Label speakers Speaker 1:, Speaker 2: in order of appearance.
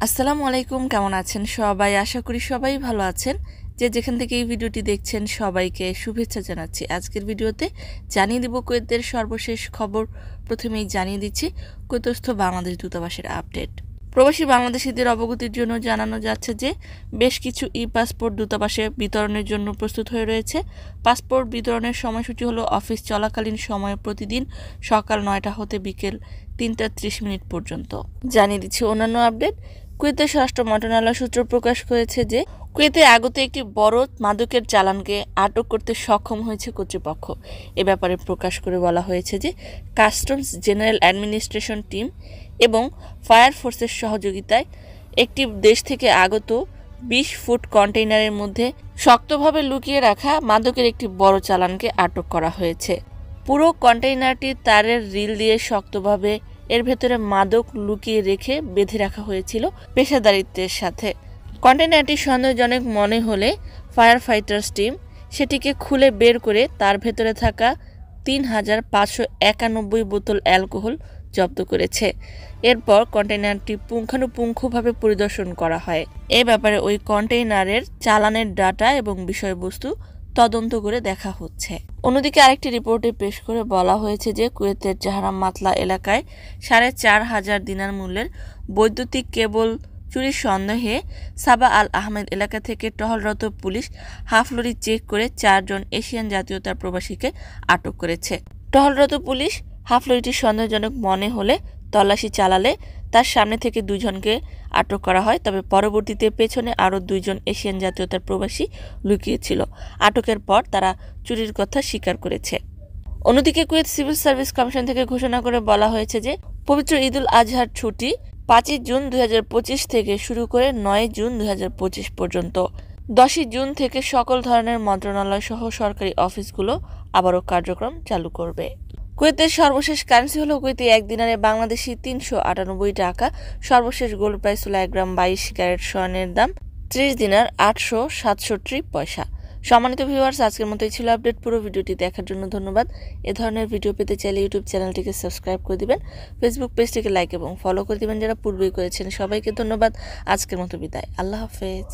Speaker 1: আসসালামু আলাইকুম, কেমন আছেন সবাই? আশা করি সবাই ভালো আছেন। যে যেখান থেকে এই ভিডিওটি দেখছেন সবাইকে শুভেচ্ছা জানাচ্ছি। আজকের ভিডিওতে জানিয়ে দিব কুয়েতের সর্বশেষ খবর। প্রথমেই জানিয়ে দিচ্ছি কুয়েতস্থ বাংলাদেশ দূতাবাসের আপডেট। প্রবাসী বাংলাদেশিদের অবগতির জন্য জানানো যাচ্ছে যে বেশ কিছু পাসপোর্ট দূতাবাসে বিতরণের জন্য প্রস্তুত হয়ে রয়েছে। পাসপোর্ট বিতরণের সময়সূচি হলো অফিস চলাকালীন সময়ে প্রতিদিন সকাল 9টা হতে বিকেল 3:30 পর্যন্ত। জানিয়ে দিচ্ছি অন্যান্য আপডেট। কুয়েতের স্বরাষ্ট্র মন্ত্রণালয় সূত্র প্রকাশ করেছে যে কুয়েতে আগত একটি বড় মাদকের চালানকে আটক করতে সক্ষম হয়েছে কর্তৃপক্ষ। এ ব্যাপারে প্রকাশ করে বলা হয়েছে যে কাস্টমস জেনারেল অ্যাডমিনিস্ট্রেশন টিম এবং ফায়ার ফোর্সের সহযোগিতায় একটি দেশ থেকে আগত 20 ফুট কন্টেইনারের মধ্যে শক্তভাবে লুকিয়ে রাখা মাদকের একটি বড় চালানকে আটক করা হয়েছে। পুরো কন্টেইনারটি তারের রিল দিয়ে শক্তভাবে এর ভেতরে মাদক লুকিয়ে রেখে বেঁধে রাখা হয়েছিল পেশাদারিত্বের সাথে। কন্টেইনারটি সন্দেহজনক মনে হলে ফায়ার ফাইটার্স টিম সেটিকে খুলে বের করে তার ভেতরে থাকা 3,591 বোতল অ্যালকোহল জব্দ করেছে। এরপর কন্টেইনারটি পুঙ্খানুপুঙ্খভাবে পরিদর্শন করা হয়। এ ব্যাপারে ওই কন্টেইনারের চালানের ডাটা এবং বিষয়বস্তু তদন্ত করে দেখা হচ্ছে। অন্যদিকে আরেকটি রিপোর্টে পেশ করে বলা হয়েছে যে কুয়েতের জাহারাম মাতলা এলাকায় 4,500 দিনার মূল্যের বৈদ্যুতিক কেবল চুরির সন্দেহে সাবা আল আহমেদ এলাকা থেকে টহলরত পুলিশ হাফ লরি চেক করে 4 জন এশিয়ান জাতীয়তার প্রবাসীকে আটক করেছে। টহলরত পুলিশ হাফ লরিটি সন্দেহজনক মনে হলে তল্লাশি চালালে তার সামনে থেকে 2 জনকে আটক করা হয়। তবে পরবর্তীতে পেছনে আরও 2 জন এশিয়ান জাতীয়তার প্রবাসী লুকিয়েছিল। আটকের পর তারা চুরির কথা স্বীকার করেছে। অন্যদিকে কুয়েত সিভিল সার্ভিস কমিশন থেকে ঘোষণা করে বলা হয়েছে যে পবিত্র ঈদুল আজহার ছুটি 5 জুন 2025 থেকে শুরু করে 9 জুন 2025 পর্যন্ত। 10 জুন থেকে সকল ধরনের মন্ত্রণালয় সহ সরকারি অফিসগুলো আবারও কার্যক্রম চালু করবে। কুয়েতের সর্বশেষ কারেন্সি হলো কুয়েতে 1 দিনারে বাংলাদেশি 398 টাকা। সর্বশেষ গোল্ড প্রাইস হলো 1 গ্রাম 22 ক্যারেট স্বর্ণের দাম 30 দিনার 867 পয়সা। সম্মানিত ভিউয়ার্স, আজকের মতোই ছিল আপডেট। পুরো ভিডিওটি দেখার জন্য ধন্যবাদ। এ ধরনের ভিডিও পেতে চাইলে ইউটিউব চ্যানেলটিকে সাবস্ক্রাইব করে দিবেন, ফেসবুক পেজটিকে লাইক এবং ফলো করে দিবেন যারা পূর্বেই করেছেন। সবাইকে ধন্যবাদ। আজকের মতো বিদায়। আল্লাহ হাফেজ।